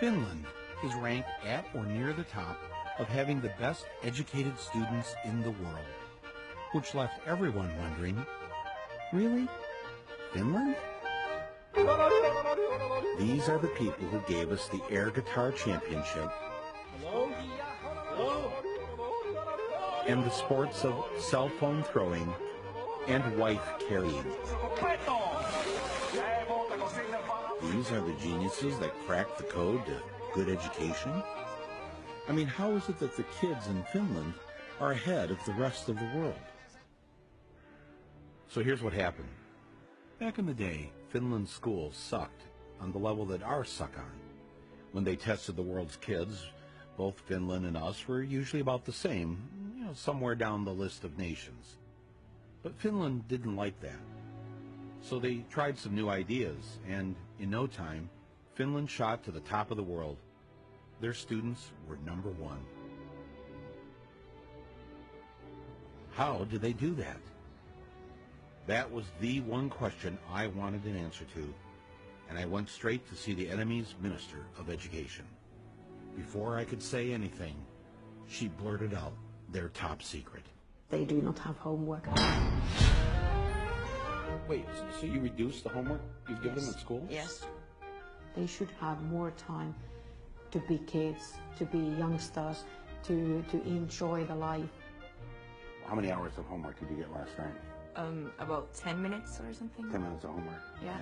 Finland is ranked at or near the top of having the best educated students in the world, which left everyone wondering, really? Finland? These are the people who gave us the Air Guitar Championship and the sports of cell phone throwing and wife carrying. These are the geniuses that cracked the code to good education. I mean, how is it that the kids in Finland are ahead of the rest of the world? So here's what happened. Back in the day, Finland's schools sucked on the level that ours suck on. When they tested the world's kids, both Finland and us were usually about the same, somewhere down the list of nations. But Finland didn't like that. So they tried some new ideas, and in no time, Finland shot to the top of the world. Their students were number one. How did they do that? That was the one question I wanted an answer to, and I went straight to see the enemy's Minister of Education. Before I could say anything, she blurted out their top secret. They do not have homework. Wait, so you reduced the homework you give them at school? Yes. They should have more time to be kids, to be youngsters, to enjoy the life. How many hours of homework did you get last night? About 10 minutes or something. 10 minutes of homework? Yeah.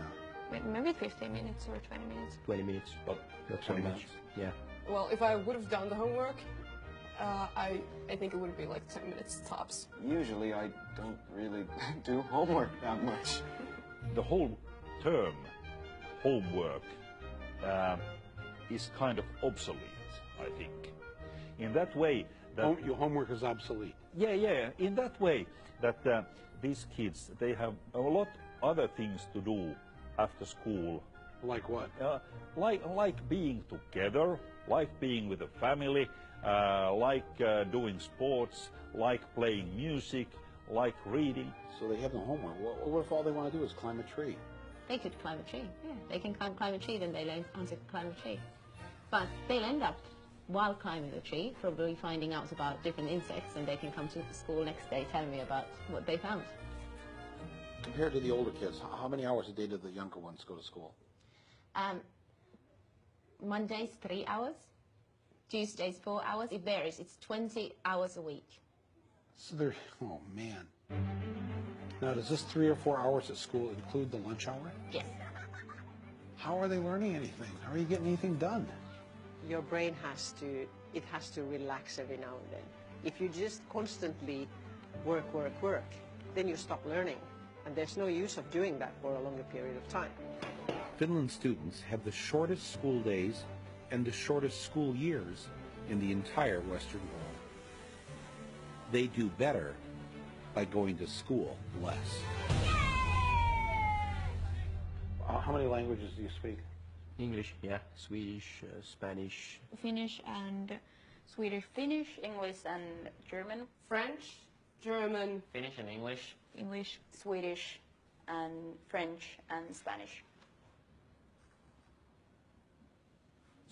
Maybe 15 minutes or 20 minutes. 20 minutes. About 20 minutes? Yeah. Well, if I would have done the homework, I think it would be like 10 minutes tops. Usually I don't really do homework that much. The whole term homework is kind of obsolete, I think. In that way that... Your homework is obsolete. Yeah. In that way that these kids, they have a lot other things to do after school. Like what? Like being together, like being with the family, like doing sports, like playing music, like reading. So they have no homework. What if all they want to do is climb a tree? They could climb a tree, yeah. They can climb a tree, then they learn how to climb a tree. But they'll end up, while climbing the tree, probably finding out about different insects, and they can come to the school next day telling me about what they found. Compared to the older kids, how many hours a day do the younger ones go to school? Mondays, 3 hours. Tuesdays, 4 hours. It varies. It's 20 hours a week. So they're, oh man. Now, does this 3 or 4 hours at school include the lunch hour? Yes. How are they learning anything? How are you getting anything done? Your brain has to relax every now and then. If you just constantly work, then you stop learning. And there's no use of doing that for a longer period of time. Finland students have the shortest school days and the shortest school years in the entire Western world. They do better by going to school less. How many languages do you speak? English, yeah. Swedish, Spanish. Finnish and Swedish. Finnish, English and German. French, German. Finnish and English. English, Swedish and French and Spanish.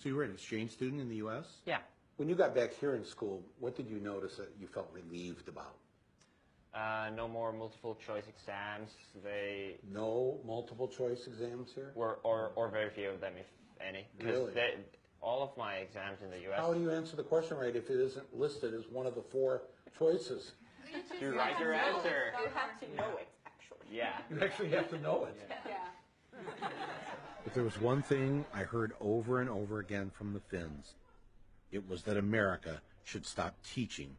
So you were an exchange student in the U.S.? Yeah. When you got back here in school, what did you notice that you felt relieved about? No more multiple choice exams. No multiple choice exams here? Or very few of them, if any. Really? All of my exams in the U.S. How do you answer the question right if it isn't listed as one of the 4 choices? You write your answer. You have to know it, actually. Yeah. You actually have to know it. Yeah. If there was one thing I heard over and over again from the Finns, it was that America should stop teaching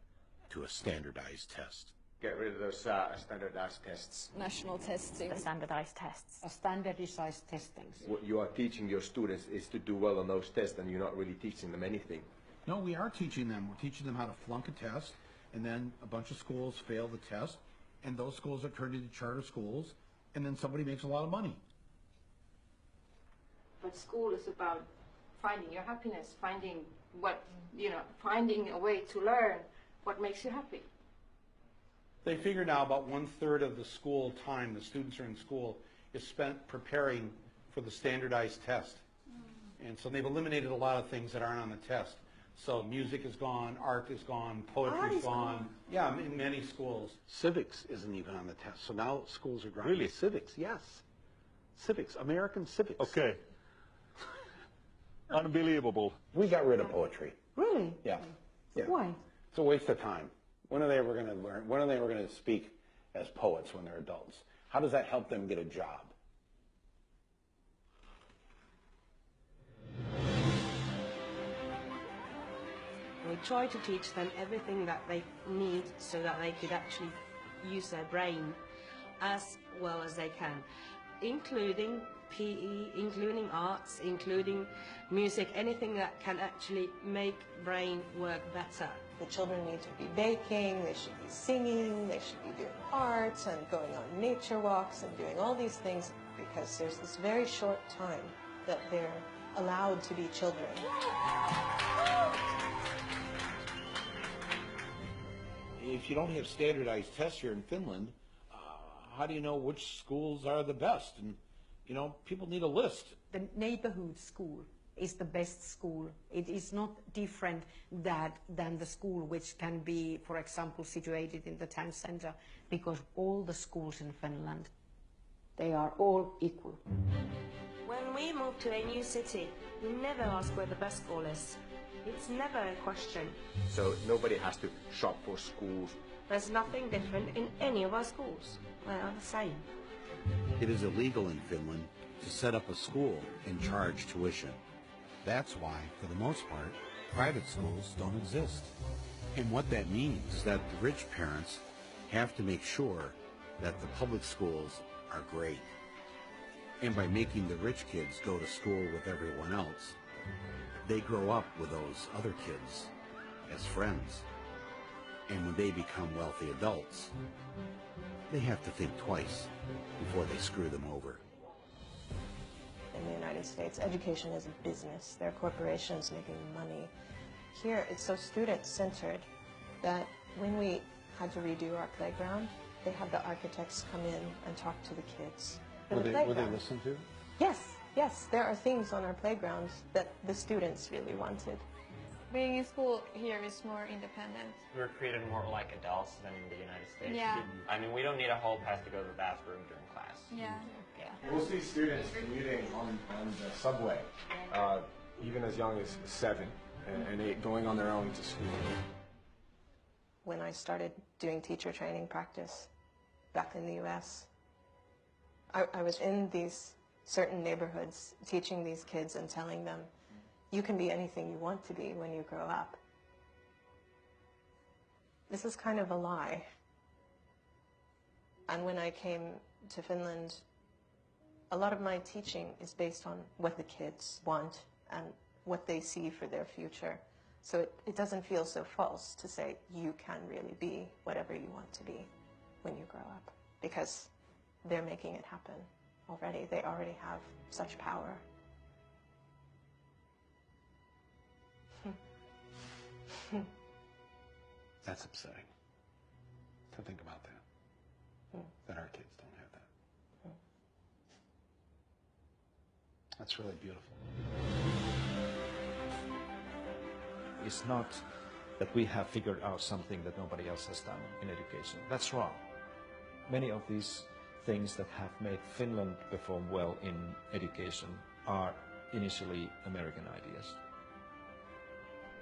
to a standardized test. Get rid of those standardized tests. National testing. The standardized tests. Standardized testings. What you are teaching your students is to do well on those tests, and you're not really teaching them anything. No, we are teaching them. We're teaching them how to flunk a test, and then a bunch of schools fail the test, and those schools are turned into charter schools, and then somebody makes a lot of money. But school is about finding your happiness, finding finding a way to learn what makes you happy. They figure now about 1/3 of the school time the students are in school is spent preparing for the standardized test. And so they've eliminated a lot of things that aren't on the test. So music is gone, art is gone, poetry is gone. Yeah, in many schools. Civics isn't even on the test. So now schools are dropping Really? civics, yes. Civics, American civics. Okay. Unbelievable. We got rid of poetry. Really? Yeah. Yeah. Why? It's a waste of time. When are they ever going to learn? When are they ever going to speak as poets when they're adults? How does that help them get a job? We try to teach them everything that they need so that they could actually use their brain as well as they can, including PE, including arts, including music, anything that can actually make brain work better. The children need to be baking, they should be singing, they should be doing arts and going on nature walks and doing all these things because there's this very short time that they're allowed to be children. If you don't have standardized tests here in Finland, how do you know which schools are the best? And, you know, people need a list. The neighborhood school is the best school. It is not different than the school which can be, for example, situated in the town center, because all the schools in Finland, they are all equal. When we move to a new city, we never ask where the best school is. It's never a question. So nobody has to shop for schools. There's nothing different in any of our schools. They are the same. It is illegal in Finland to set up a school and charge tuition. That's why, for the most part, private schools don't exist. And what that means is that the rich parents have to make sure that the public schools are great. And by making the rich kids go to school with everyone else, they grow up with those other kids as friends. And when they become wealthy adults, they have to think twice before they screw them over. In the United States, education is a business. There are corporations making money. Here, it's so student-centered that when we had to redo our playground, they had the architects come in and talk to the kids. Were they listened to? Yes, yes. There are things on our playgrounds that the students really wanted. Being in school here is more independent. We're treated more like adults than in the United States. Yeah. I mean, we don't need a hall pass to go to the bathroom during class. Yeah. We'll see students commuting on the subway, even as young as 7 and 8, going on their own to school. When I started doing teacher training practice back in the US, I was in these certain neighborhoods teaching these kids and telling them, you can be anything you want to be when you grow up. This is kind of a lie. And when I came to Finland, a lot of my teaching is based on what the kids want and what they see for their future. So it doesn't feel so false to say you can really be whatever you want to be when you grow up, because they're making it happen already. They already have such power. That's upsetting to think about that, that our kids don't have that. That's really beautiful. It's not that we have figured out something that nobody else has done in education. That's wrong. Many of these things that have made Finland perform well in education are initially American ideas.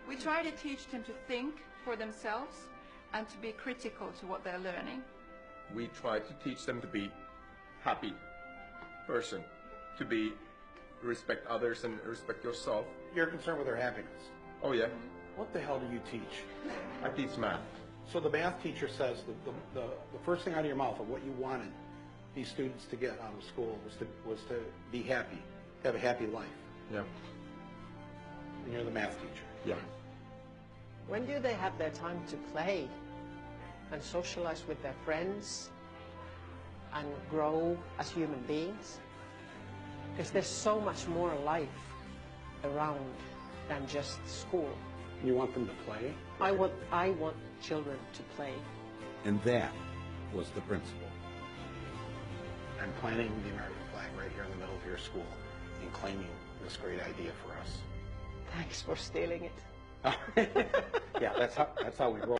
We try to teach them to think for themselves and to be critical to what they're learning. We try to teach them to be happy person, to respect others and respect yourself. You're concerned with their happiness. Oh yeah. What the hell do you teach? I teach math. So the math teacher says the first thing out of your mouth of what you wanted these students to get out of school was to be happy, to have a happy life. Yeah. And you're the math teacher. Yeah. When do they have their time to play and socialize with their friends and grow as human beings? Because there's so much more life around than just school. You want them to play? I want children to play. And that was the principle. I'm planting the American flag right here in the middle of your school and claiming this great idea for us. Thanks for stealing it. Yeah, that's how we roll.